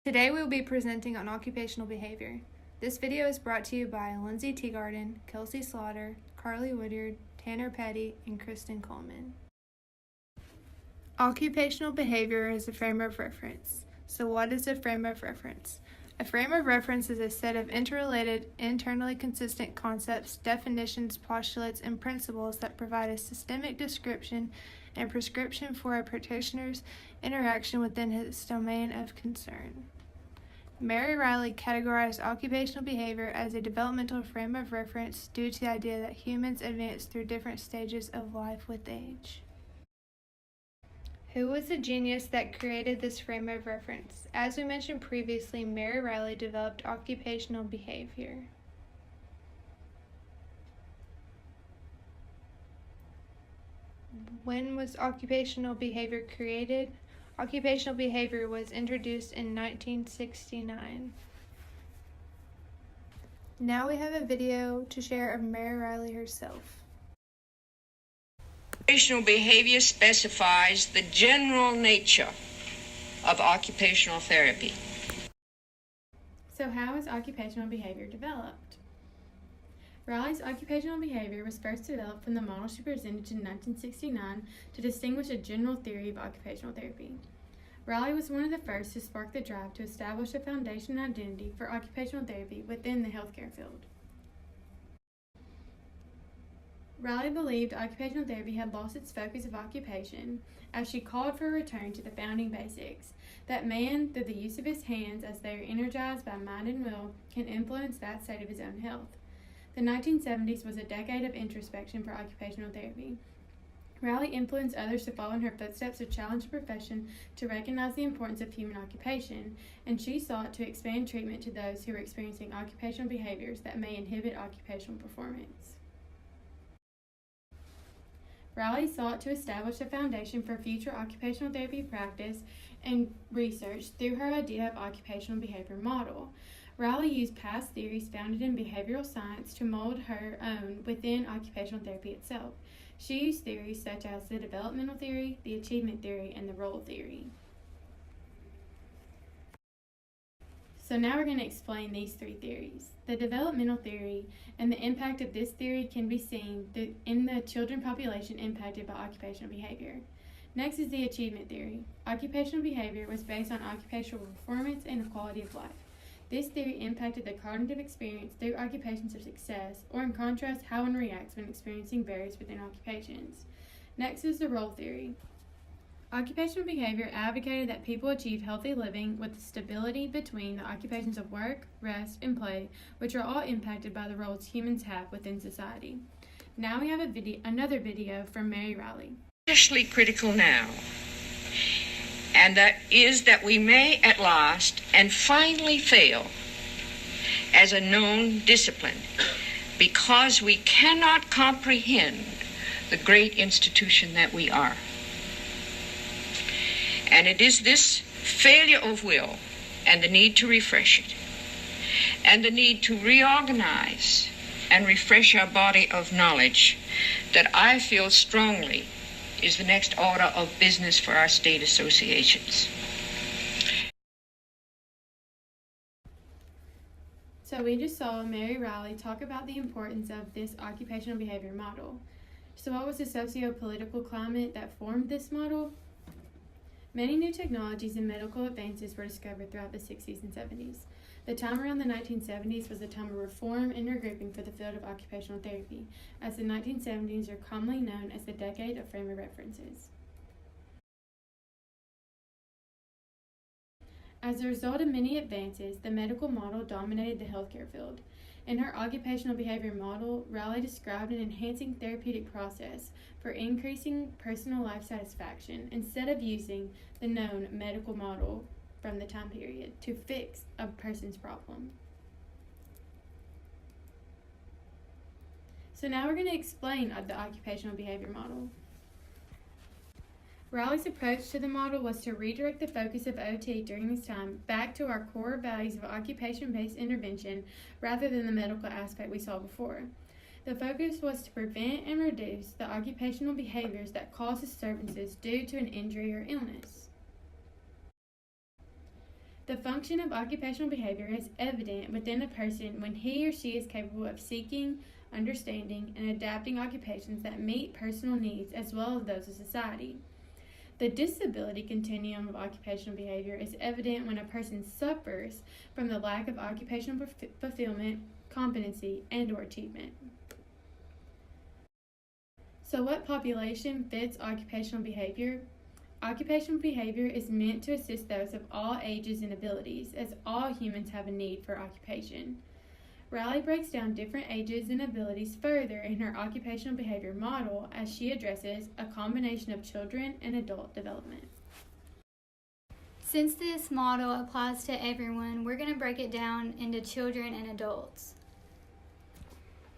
Today we will be presenting on occupational behavior. This video is brought to you by Lindsay Teagarden, Kelsey Slaughter, Carly Woodyard, Tanner Petty, and Kristen Coleman. Occupational behavior is a frame of reference. So what is a frame of reference? A frame of reference is a set of interrelated, internally consistent concepts, definitions, postulates, and principles that provide a systemic description and prescription for a practitioner's interaction within his domain of concern. Mary Riley categorized occupational behavior as a developmental frame of reference due to the idea that humans advance through different stages of life with age. Who was the genius that created this frame of reference? As we mentioned previously, Mary Riley developed occupational behavior. When was occupational behavior created? Occupational behavior was introduced in 1969. Now we have a video to share of Mary Riley herself. Occupational behavior specifies the general nature of occupational therapy. So how is occupational behavior developed? Riley's occupational behavior was first developed from the model she presented in 1969 to distinguish a general theory of occupational therapy. Riley was one of the first to spark the drive to establish a foundation and identity for occupational therapy within the healthcare field. Riley believed occupational therapy had lost its focus of occupation as she called for a return to the founding basics, that man, through the use of his hands as they are energized by mind and will, can influence that state of his own health. The 1970s was a decade of introspection for occupational therapy. Riley influenced others to follow in her footsteps to challenge the profession to recognize the importance of human occupation, and she sought to expand treatment to those who were experiencing occupational behaviors that may inhibit occupational performance. Riley sought to establish a foundation for future occupational therapy practice and research through her idea of occupational behavior model. Riley used past theories founded in behavioral science to mold her own within occupational therapy itself. She used theories such as the developmental theory, the achievement theory, and the role theory. So now we're going to explain these three theories. The developmental theory and the impact of this theory can be seen in the children population impacted by occupational behavior. Next is the achievement theory. Occupational behavior was based on occupational performance and the quality of life. This theory impacted the cognitive experience through occupations of success, or in contrast, how one reacts when experiencing barriers within occupations. Next is the role theory. Occupational behavior advocated that people achieve healthy living with stability between the occupations of work, rest, and play, which are all impacted by the roles humans have within society. Now we have another video from Mary Riley. Especially critical now, and that is that we may at last and finally fail as a known discipline because we cannot comprehend the great institution that we are. And it is this failure of will and the need to refresh it and the need to reorganize and refresh our body of knowledge that I feel strongly is the next order of business for our state associations. So we just saw Mary Riley talk about the importance of this occupational behavior model. So what was the socio-political climate that formed this model? Many new technologies and medical advances were discovered throughout the 60s and 70s. The time around the 1970s was a time of reform and regrouping for the field of occupational therapy, as the 1970s are commonly known as the decade of frame of references. As a result of many advances, the medical model dominated the healthcare field. In her occupational behavior model, Riley described an enhancing therapeutic process for increasing personal life satisfaction instead of using the known medical model from the time period to fix a person's problem. So now we're going to explain the occupational behavior model. Riley's approach to the model was to redirect the focus of OT during this time back to our core values of occupation-based intervention rather than the medical aspect we saw before. The focus was to prevent and reduce the occupational behaviors that cause disturbances due to an injury or illness. The function of occupational behavior is evident within a person when he or she is capable of seeking, understanding, and adapting occupations that meet personal needs as well as those of society. The disability continuum of occupational behavior is evident when a person suffers from the lack of occupational fulfillment, competency, and/or achievement. So what population fits occupational behavior? Occupational behavior is meant to assist those of all ages and abilities, as all humans have a need for occupation. Riley breaks down different ages and abilities further in her occupational behavior model as she addresses a combination of children and adult development. Since this model applies to everyone, we're going to break it down into children and adults.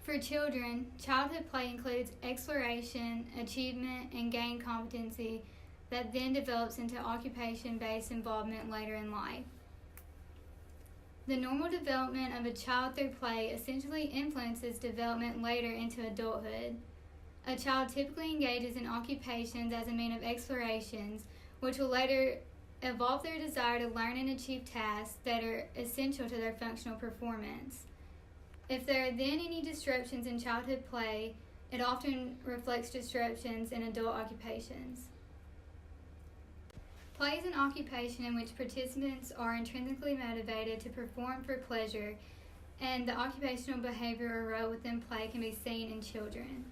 For children, childhood play includes exploration, achievement, and gain competency that then develops into occupation-based involvement later in life. The normal development of a child through play essentially influences development later into adulthood. A child typically engages in occupations as a means of explorations, which will later evolve their desire to learn and achieve tasks that are essential to their functional performance. If there are then any disruptions in childhood play, it often reflects disruptions in adult occupations. Play is an occupation in which participants are intrinsically motivated to perform for pleasure, and the occupational behavior or role within play can be seen in children.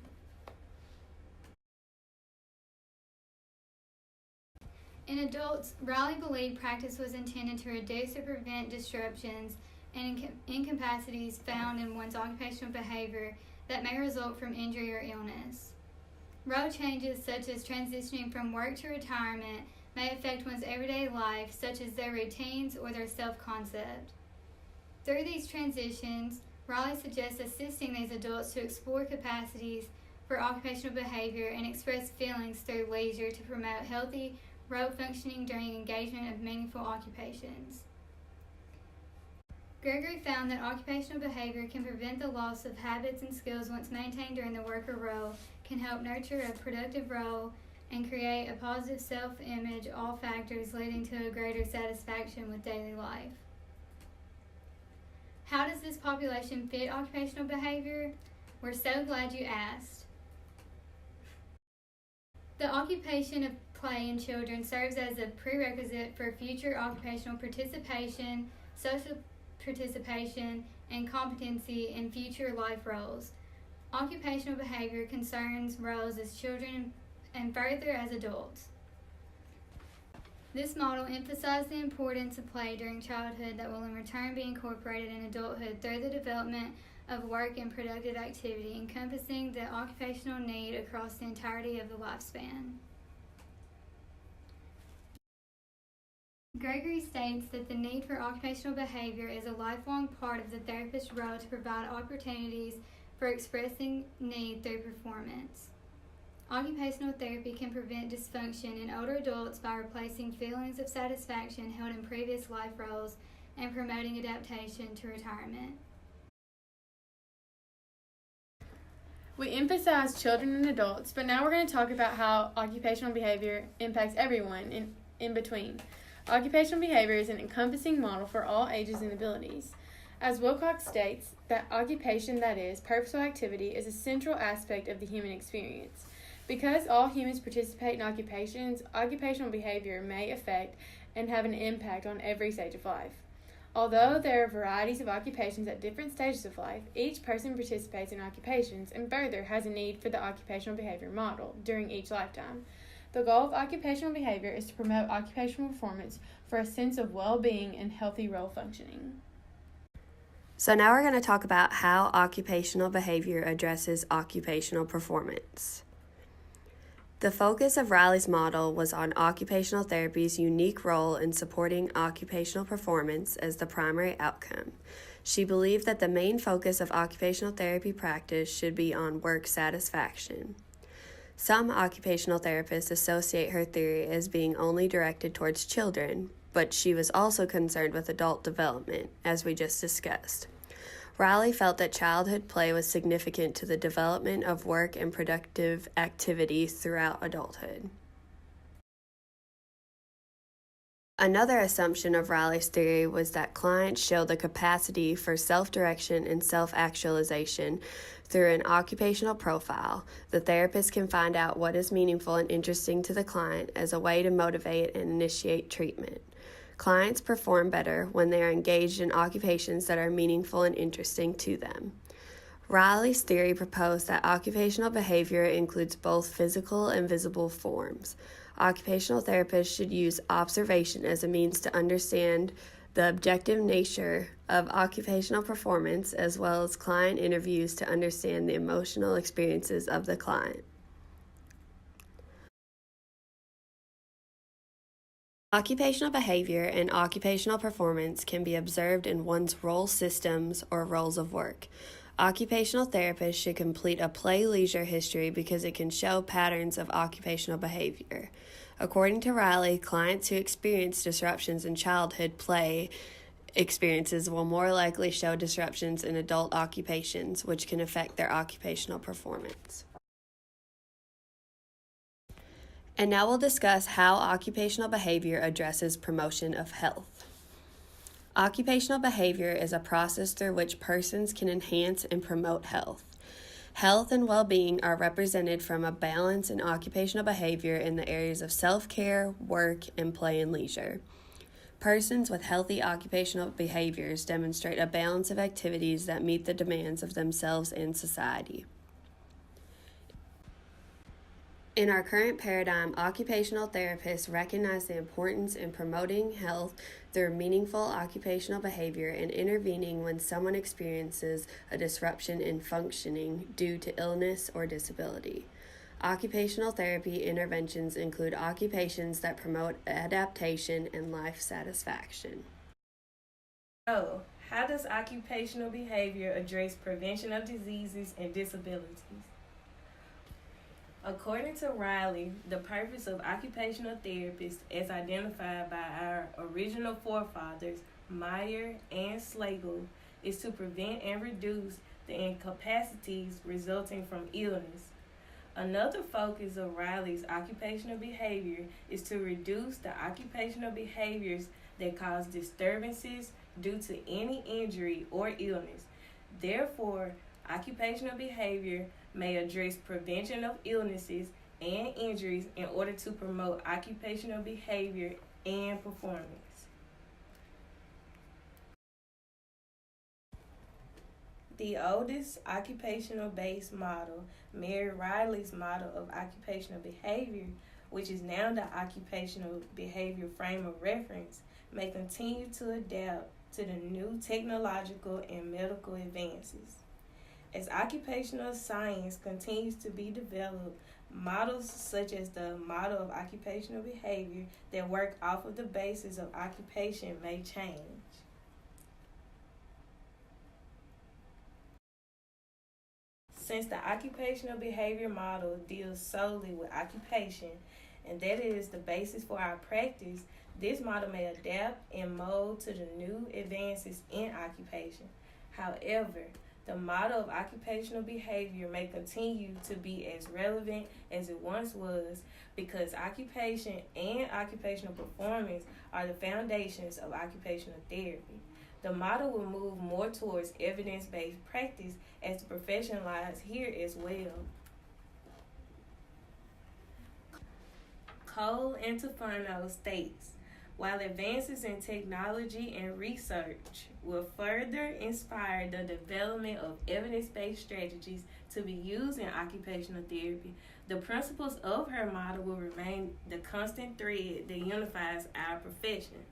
In adults, Riley believed practice was intended to reduce or prevent disruptions and incapacities found in one's occupational behavior that may result from injury or illness. Role changes such as transitioning from work to retirement may affect one's everyday life, such as their routines or their self-concept. Through these transitions, Riley suggests assisting these adults to explore capacities for occupational behavior and express feelings through leisure to promote healthy role functioning during engagement of meaningful occupations. Gregory found that occupational behavior can prevent the loss of habits and skills once maintained during the worker role, can help nurture a productive role, and create a positive self-image, all factors leading to a greater satisfaction with daily life. How does this population fit occupational behavior? We're so glad you asked. The occupation of play in children serves as a prerequisite for future occupational participation, social participation, and competency in future life roles. Occupational behavior concerns roles as children and further as adults. This model emphasized the importance of play during childhood that will in return be incorporated in adulthood through the development of work and productive activity, encompassing the occupational need across the entirety of the lifespan. Gregory states that the need for occupational behavior is a lifelong part of the therapist's role to provide opportunities for expressing need through performance. Occupational therapy can prevent dysfunction in older adults by replacing feelings of satisfaction held in previous life roles and promoting adaptation to retirement. We emphasize children and adults, but now we're going to talk about how occupational behavior impacts everyone in between. Occupational behavior is an encompassing model for all ages and abilities. As Wilcox states, that occupation, that is, purposeful activity, is a central aspect of the human experience. Because all humans participate in occupations, occupational behavior may affect and have an impact on every stage of life. Although there are varieties of occupations at different stages of life, each person participates in occupations and further has a need for the occupational behavior model during each lifetime. The goal of occupational behavior is to promote occupational performance for a sense of well-being and healthy role functioning. So now we're going to talk about how occupational behavior addresses occupational performance. The focus of Riley's model was on occupational therapy's unique role in supporting occupational performance as the primary outcome. She believed that the main focus of occupational therapy practice should be on work satisfaction. Some occupational therapists associate her theory as being only directed towards children, but she was also concerned with adult development, as we just discussed. Riley felt that childhood play was significant to the development of work and productive activities throughout adulthood. Another assumption of Riley's theory was that clients show the capacity for self-direction and self-actualization through an occupational profile. The therapist can find out what is meaningful and interesting to the client as a way to motivate and initiate treatment. Clients perform better when they are engaged in occupations that are meaningful and interesting to them. Riley's theory proposed that occupational behavior includes both physical and visible forms. Occupational therapists should use observation as a means to understand the objective nature of occupational performance, as well as client interviews to understand the emotional experiences of the client. Occupational behavior and occupational performance can be observed in one's role systems or roles of work. Occupational therapists should complete a play-leisure history because it can show patterns of occupational behavior. According to Riley, clients who experience disruptions in childhood play experiences will more likely show disruptions in adult occupations, which can affect their occupational performance. And now we'll discuss how occupational behavior addresses promotion of health. Occupational behavior is a process through which persons can enhance and promote health. Health and well-being are represented from a balance in occupational behavior in the areas of self-care, work, and play and leisure. Persons with healthy occupational behaviors demonstrate a balance of activities that meet the demands of themselves and society. In our current paradigm, occupational therapists recognize the importance in promoting health through meaningful occupational behavior and intervening when someone experiences a disruption in functioning due to illness or disability. Occupational therapy interventions include occupations that promote adaptation and life satisfaction. So, how does occupational behavior address prevention of diseases and disabilities? According to Riley, the purpose of occupational therapists, as identified by our original forefathers, Meyer and Slagle, is to prevent and reduce the incapacities resulting from illness. Another focus of Riley's occupational behavior is to reduce the occupational behaviors that cause disturbances due to any injury or illness. Therefore, occupational behavior may address prevention of illnesses and injuries in order to promote occupational behavior and performance. The oldest occupational-based model, Mary Riley's model of occupational behavior, which is now the occupational behavior frame of reference, may continue to adapt to the new technological and medical advances. As occupational science continues to be developed, models such as the model of occupational behavior that work off of the basis of occupation may change. Since the occupational behavior model deals solely with occupation, and that is the basis for our practice, this model may adapt and mold to the new advances in occupation. However, the model of occupational behavior may continue to be as relevant as it once was because occupation and occupational performance are the foundations of occupational therapy. The model will move more towards evidence-based practice as the profession lies here as well. Cole Antofano states, while advances in technology and research will further inspire the development of evidence-based strategies to be used in occupational therapy, the principles of her model will remain the constant thread that unifies our profession.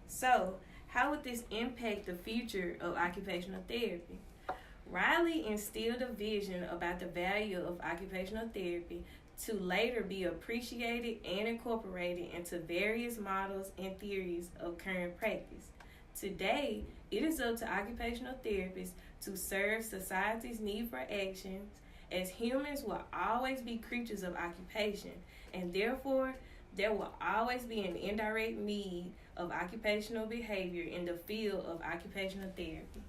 So, how would this impact the future of occupational therapy? Riley instilled a vision about the value of occupational therapy to later be appreciated and incorporated into various models and theories of current practice. Today, it is up to occupational therapists to serve society's need for actions, as humans will always be creatures of occupation, and therefore, there will always be an indirect need of occupational behavior in the field of occupational therapy.